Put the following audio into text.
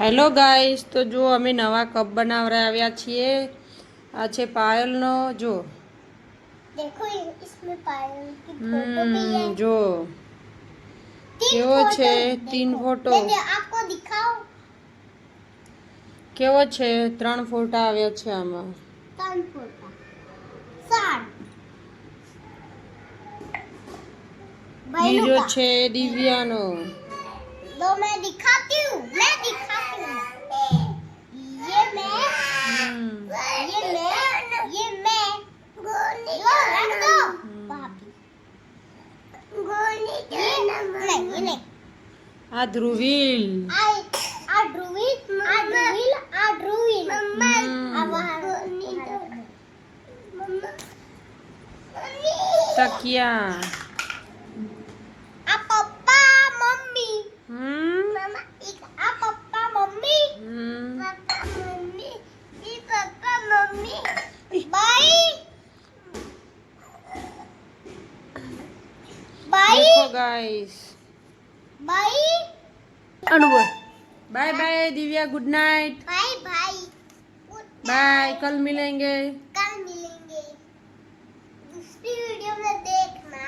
Hello guys, તો જો અમે નવા કપ બનાવવા આવ્યા છીએ। આ છે પાયલનો, જો देखो इसमें पायल की फोटो भी है। જો કેવો છે? 3 ફોટો आपको दिखाओ। કેવો છે? 3 ફોટા આવ્યા છે આમાં। 3 फोटा 7 બીજો છે દિવ્યાનો। लो मैं दिखाती हूँ। ये मैं लो रख दो भाभी। ये नहीं આ ધ્રુવીલ। आ ध्रुवील अब તકિયા। आ पप्पा मम्मी मम्मा एक आ पप्पा मम्मी पापा मम्मी बाय देखो guys, bye Anubhav. Bye bye Divya, good night. Bye bye bye, कल मिलेंगे। कल मिलेंगे दूसरी वीडियो में देखना।